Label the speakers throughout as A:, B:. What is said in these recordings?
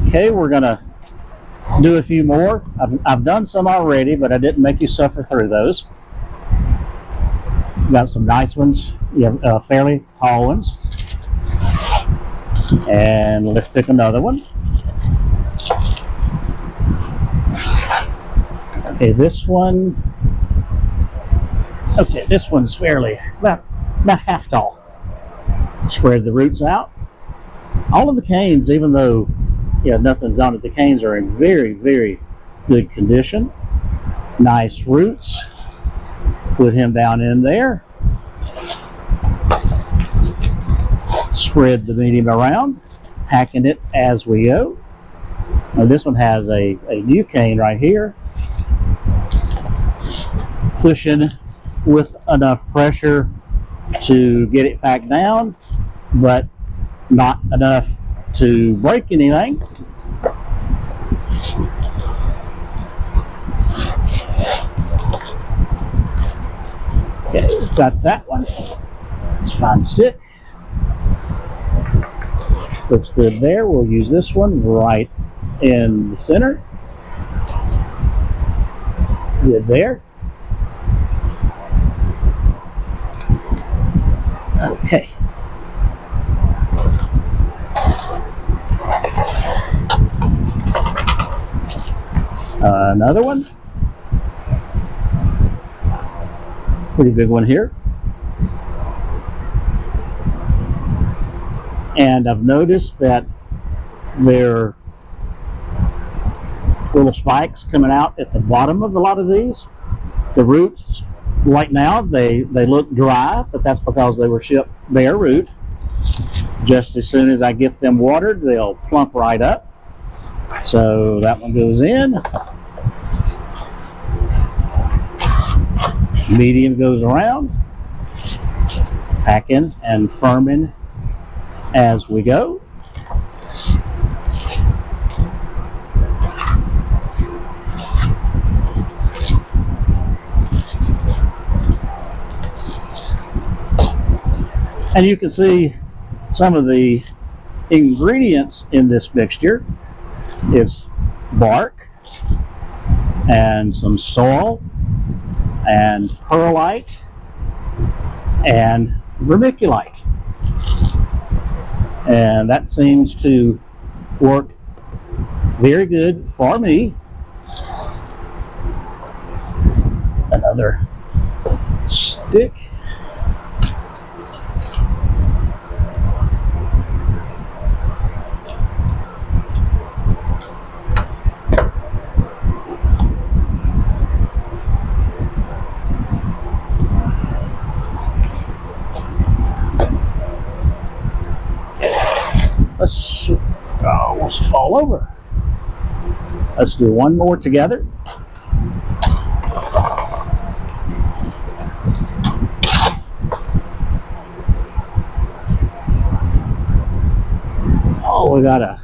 A: Okay, we're gonna do a few more. I've done some already, but I didn't make you suffer through those. Got some nice ones. You have fairly tall ones. And let's pick another one. Okay, this one. Okay, this one's fairly about half tall. Spread the roots out. All of the canes, even though nothing's on it, the canes are in very, very good condition. Nice roots. Put him down in there. Spread the medium around, hacking it as we go. Now this one has a new cane right here. Pushing with enough pressure to get it back down, but not enough to break anything. Okay, got that one. Let's find a stick. Looks good there. We'll use this one right in the center. Good there. Okay. Another one. Pretty big one here. And I've noticed that there are little spikes coming out at the bottom of a lot of these. The roots, right now, they look dry, but that's because they were shipped bare root. Just as soon as I get them watered, they'll plump right up. So that one goes in. Medium goes around. Packing and firming as we go. And you can see some of the ingredients in this mixture. It's bark and some soil and perlite and vermiculite. And that seems to work very good for me. Another stick. Wants to fall over. Let's do one more together. Oh, we got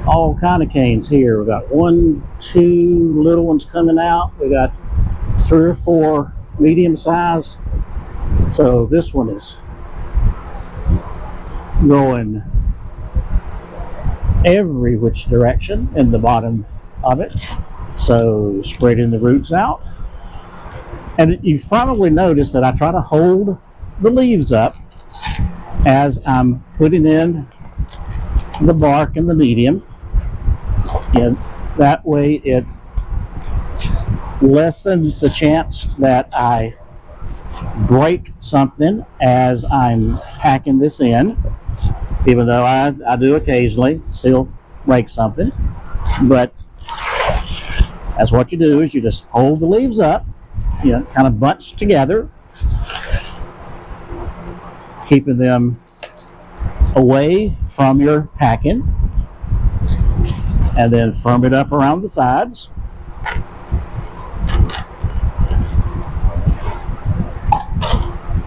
A: all kind of canes here. We got 1, 2 little ones coming out. We got 3 or 4 medium sized. So this one is going every which direction in the bottom of it. So spreading the roots out. And you've probably noticed that I try to hold the leaves up as I'm putting in the bark and the medium. And that way it lessens the chance that I break something as I'm packing this in. Even though I do occasionally still break something. But that's what you do, is you just hold the leaves up, kind of bunched together, keeping them away from your packing, and then firm it up around the sides.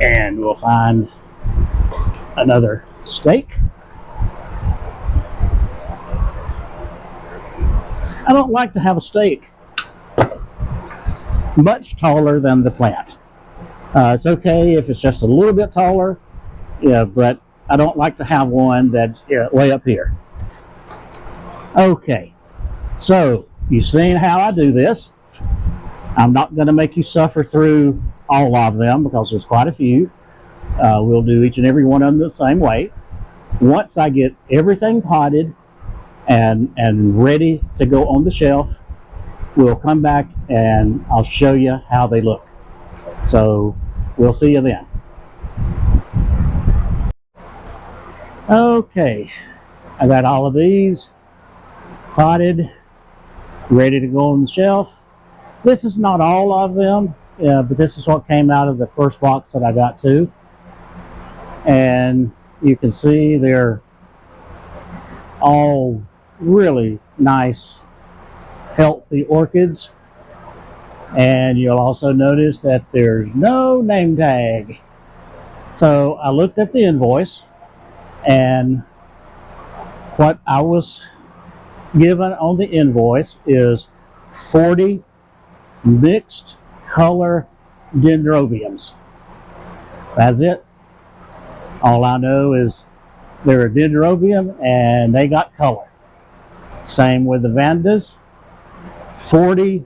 A: And we'll find another stake. I don't like to have a stake much taller than the plant. It's okay if it's just a little bit taller, but I don't like to have one that's way up here. Okay, so you've seen how I do this. I'm not going to make you suffer through all of them because there's quite a few. We'll do each and every one of them the same way. Once I get everything potted and ready to go on the shelf, we'll come back and I'll show you how they look. So we'll see you then. Okay, I got all of these potted, ready to go on the shelf. This is not all of them, but this is what came out of the first box that I got to. And you can see they're all really nice, healthy orchids. And you'll also notice that there's no name tag. So I looked at the invoice, and what I was given on the invoice is 40 mixed color dendrobiums. That's it. All I know is they're a dendrobium and they got color. Same with the vandas. 40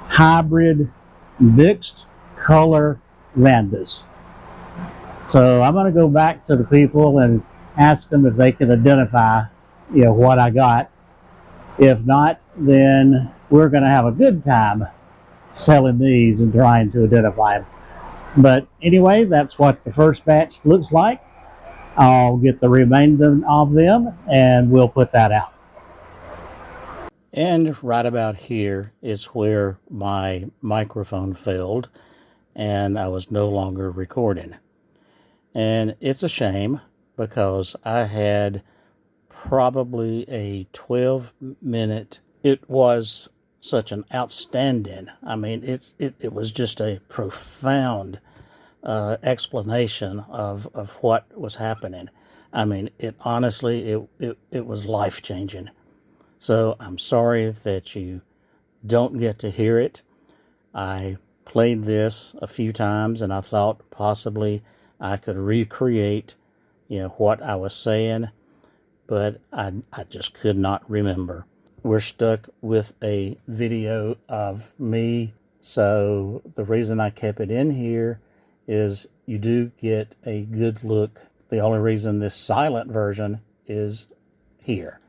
A: hybrid mixed color vandas. So I'm going to go back to the people and ask them if they can identify, what I got. If not, then we're going to have a good time selling these and trying to identify them. But anyway, that's what the first batch looks like. I'll get the remainder of them and we'll put that out. And right about here is where my microphone failed and I was no longer recording. And it's a shame because I had probably a 12-minute. It was such an outstanding, it was just a profound explanation of what was happening. It honestly, it was life-changing. So I'm sorry that you don't get to hear it. I played this a few times and I thought possibly I could recreate, what I was saying, but I just could not remember. We're stuck with a video of me, so the reason I kept it in here is you do get a good look. The only reason this silent version is here.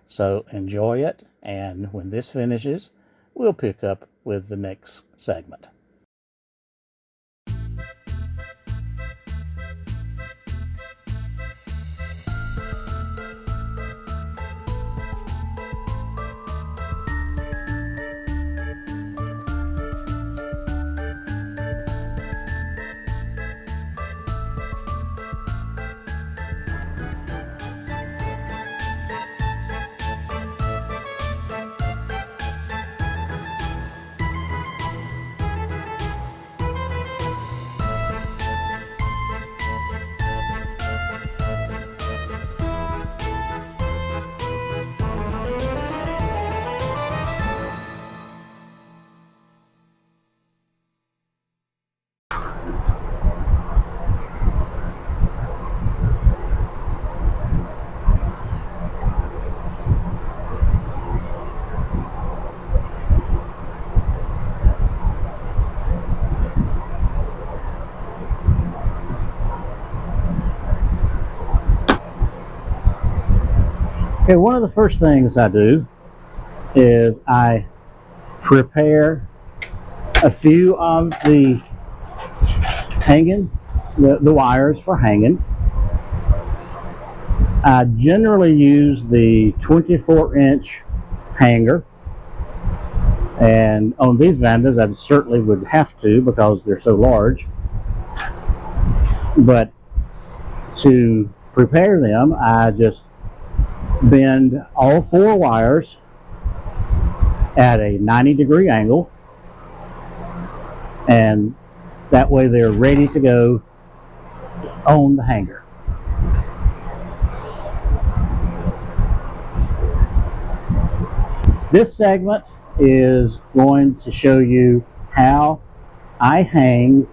A: So enjoy it, and when this finishes, we'll pick up with the next segment. Okay, one of the first things I do is I prepare a few of the hanging, the wires for hanging. I generally use the 24-inch hanger, and on these vandas I certainly would have to because they're so large. But to prepare them, I just bend all 4 wires at a 90-degree angle, and that way they're ready to go on the hanger. This segment is going to show you how I hang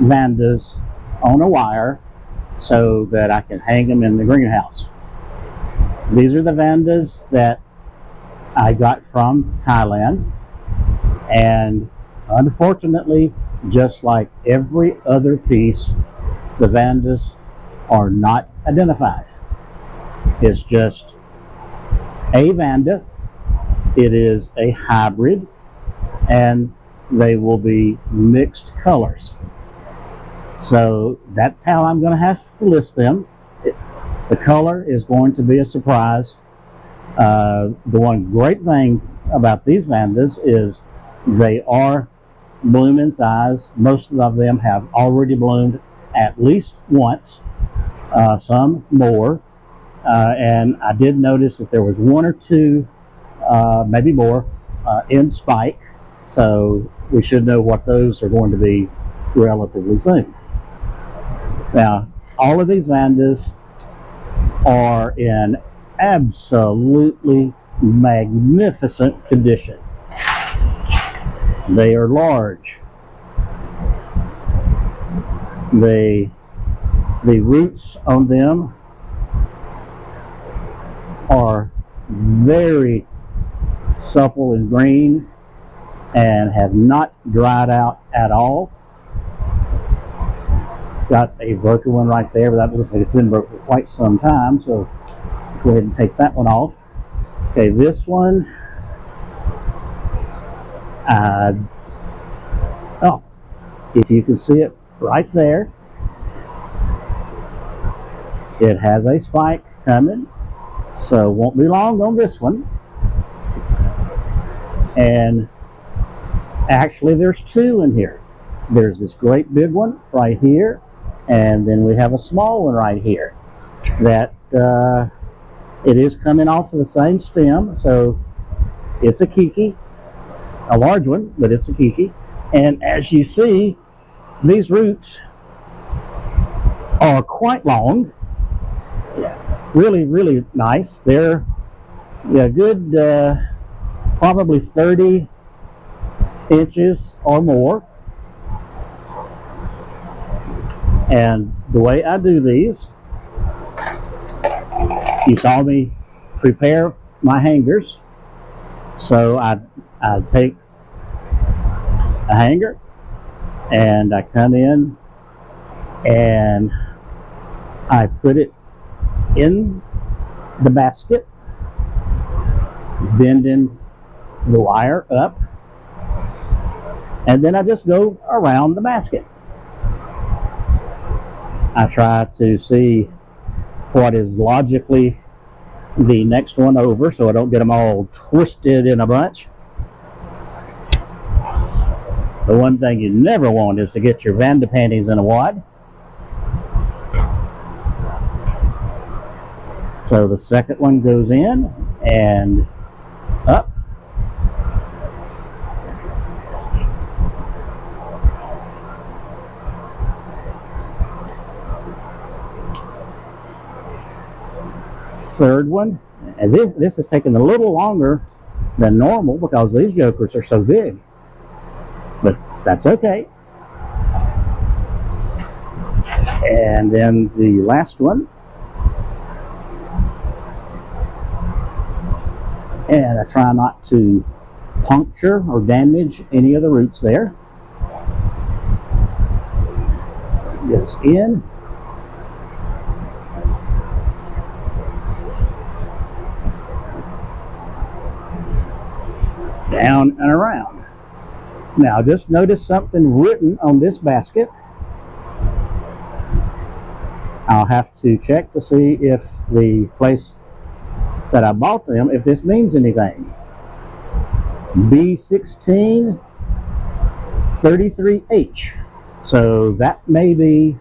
A: vandas on a wire so that I can hang them in the greenhouse. These are the Vandas that I got from Thailand, and unfortunately, just like every other piece, the Vandas are not identified. It's just a Vanda. It is a hybrid, and they will be mixed colors. So that's how I'm going to have to list them. The color is going to be a surprise. The one great thing about these Vandas is they are bloom in size. Most of them have already bloomed at least once, some more. And I did notice that there was one or two, maybe more, in spike. So we should know what those are going to be relatively soon. Now, all of these Vandas are in absolutely magnificent condition. They are large. The roots on them are very supple and green and have not dried out at all. Got a broken one right there, but that looks like it's been broken for quite some time, so go ahead and take that one off. Okay, this one, oh, if you can see it right there, it has a spike coming, so won't be long on this one. And actually there's two in here. There's this great big one right here, and then we have a small one right here that it is coming off of the same stem, so it's a Kiki, a large one, but it's a Kiki. And as you see, these roots are quite long. Really, really nice. They're a good probably 30 inches or more. And the way I do these, you saw me prepare my hangers. So I take a hanger and I come in and I put it in the basket, bending the wire up, and then I just go around the basket. I try to see what is logically the next one over so I don't get them all twisted in a bunch. The one thing you never want is to get your Vanda panties in a wad. So the second one goes in and up. Third one, and this is taking a little longer than normal because these jokers are so big, but that's okay. And then the last one, and I try not to puncture or damage any of the roots there. It goes in. Down and around. Now just notice something written on this basket. I'll have to check to see if the place that I bought them, if this means anything. B16 33H. So that may be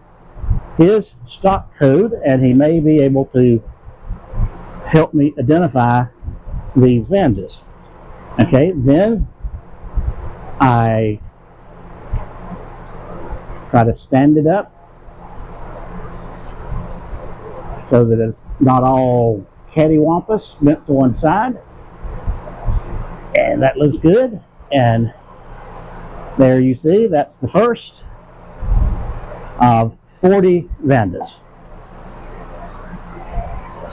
A: his stock code, and he may be able to help me identify these Vandas. Okay, then I try to stand it up so that it's not all cattywampus bent to one side. And that looks good. And there you see, that's the first of 40 Vandas.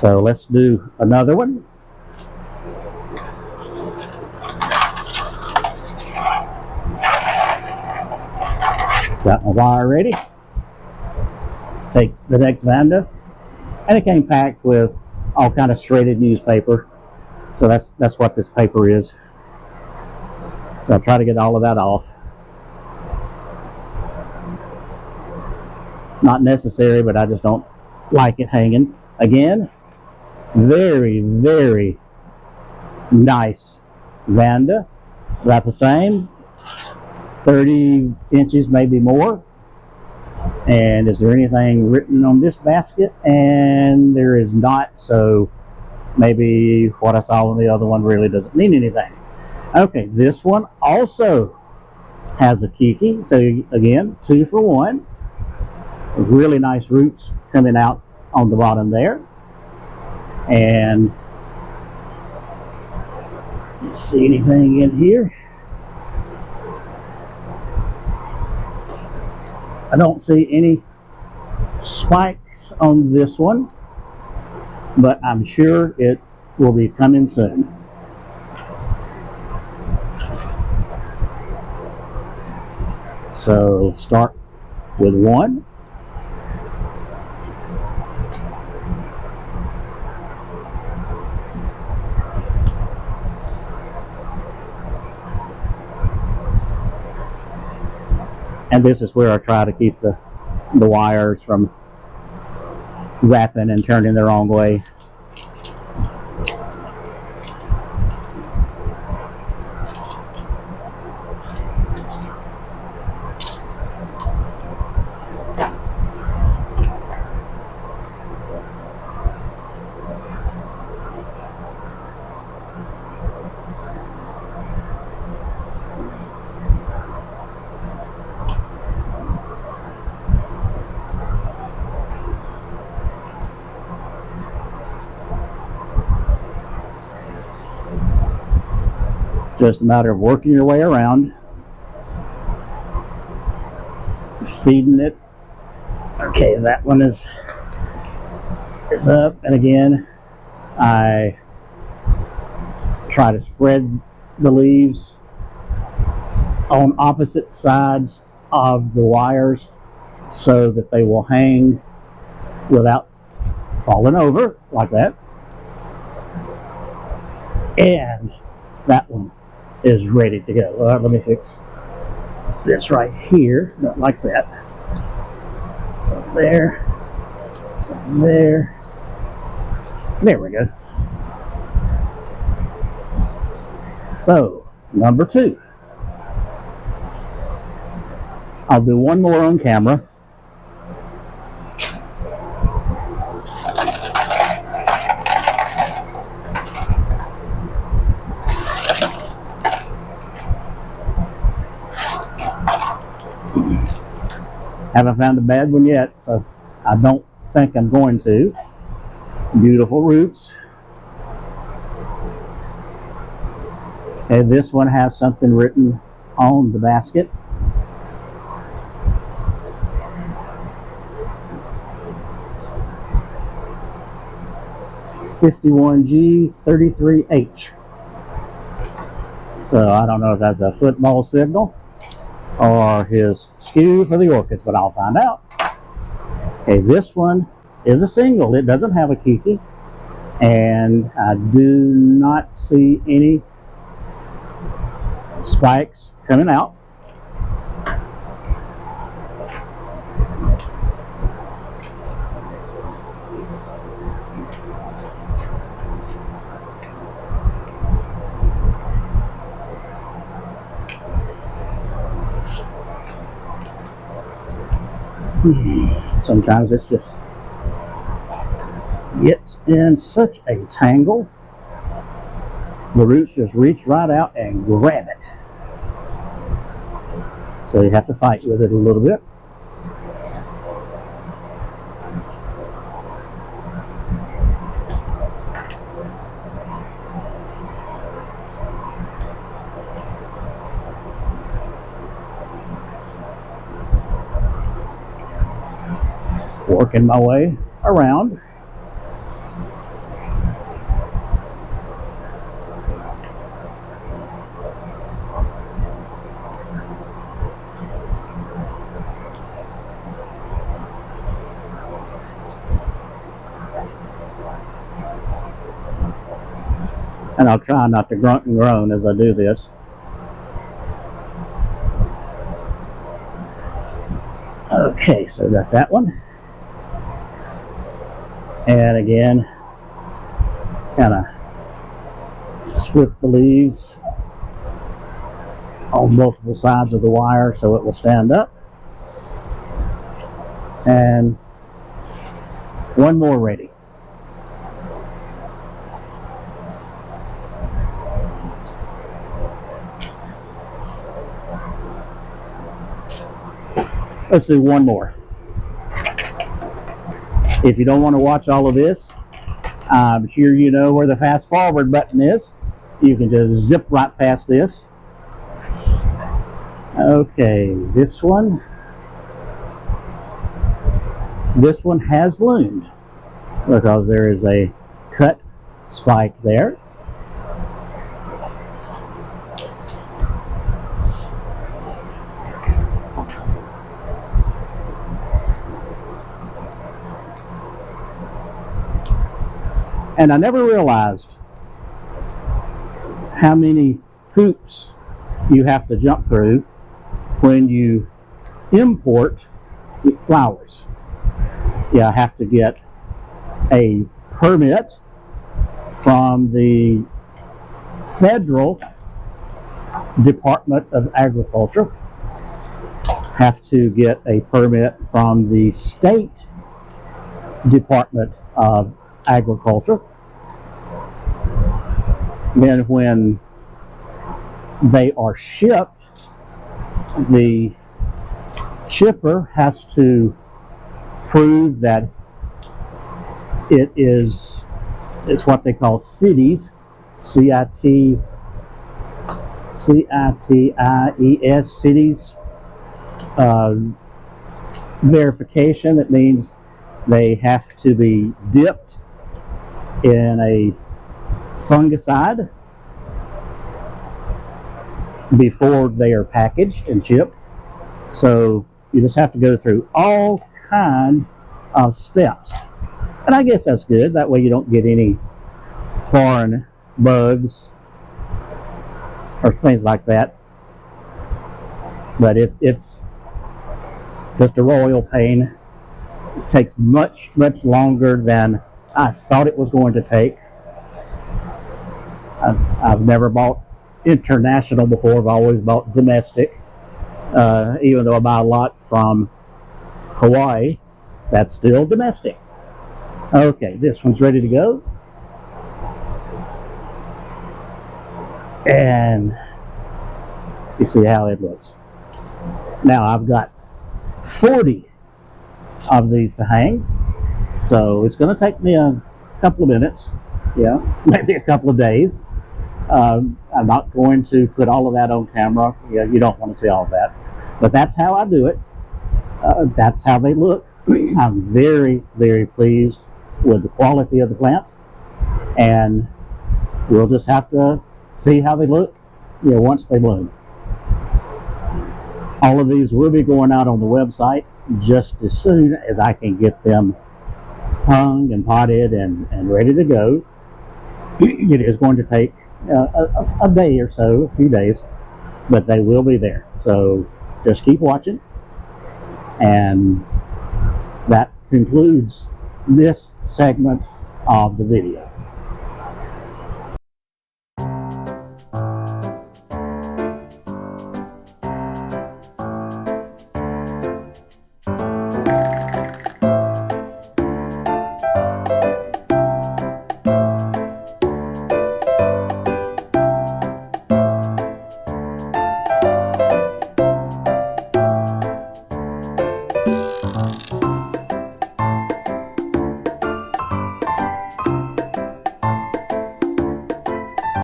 A: So let's do another one. Got my wire ready. Take the next Vanda, and it came packed with all kind of shredded newspaper. So that's what this paper is. So I'll try to get all of that off. Not necessary, but I just don't like it hanging. Again, very, very nice Vanda. About the same. 30 inches, maybe more. And is there anything written on this basket? And there is not, so maybe what I saw on the other one really doesn't mean anything. Okay, this one also has a kiki. So again, 2 for 1. Really nice roots coming out on the bottom there. And you see anything in here? I don't see any spikes on this one, but I'm sure it will be coming soon. So start with 1. And this is where I try to keep the wires from wrapping and turning the wrong way. Just a matter of working your way around, feeding it. Okay, that one is up, and again I try to spread the leaves on opposite sides of the wires so that they will hang without falling over like that. And that one is ready to go. All right, let me fix this right here, not like that. So there, so there. There we go. So, number 2. I'll do one more on camera. Haven't found a bad one yet, so I don't think I'm going to. Beautiful roots. Okay, this one has something written on the basket. "51G33H." So I don't know if that's a football signal or his SKU for the orchids, but I'll find out. Okay, this one is a single. It doesn't have a kiki, and I do not see any spikes coming out. Sometimes it's just gets in such a tangle. The roots just reach right out and grab it. So you have to fight with it a little bit. Working my way around. And I'll try not to grunt and groan as I do this. Okay, so got that one. And again, kind of split the leaves on multiple sides of the wire so it will stand up. And one more ready. Let's do one more. If you don't want to watch all of this, I'm sure you know where the fast forward button is. You can just zip right past this. Okay, this one has bloomed because there is a cut spike there. And I never realized how many hoops you have to jump through when you import flowers. You have to get a permit from the Federal Department of Agriculture, have to get a permit from the State Department of Agriculture. Then when they are shipped, the shipper has to prove that it's what they call CITES, CITIES, CITES verification. That means they have to be dipped in a fungicide before they are packaged and shipped. So you just have to go through all kind of steps. And I guess that's good. That way you don't get any foreign bugs or things like that. But it's just a royal pain. It takes much longer than I thought it was going to take. I've never bought international before. I've always bought domestic. Even though I buy a lot from Hawaii, that's still domestic. Okay, this one's ready to go. And you see how it looks. Now I've got 40 of these to hang. So it's going to take me a couple of minutes. Yeah, maybe a couple of days. I'm not going to put all of that on camera. Yeah, you don't want to see all of that. But that's how I do it. That's how they look. I'm very pleased with the quality of the plant. And we'll just have to see how they look, once they bloom. All of these will be going out on the website just as soon as I can get them hung and potted and ready to go. It is going to take a day or so, a few days, but they will be there. So just keep watching. And that concludes this segment of the video.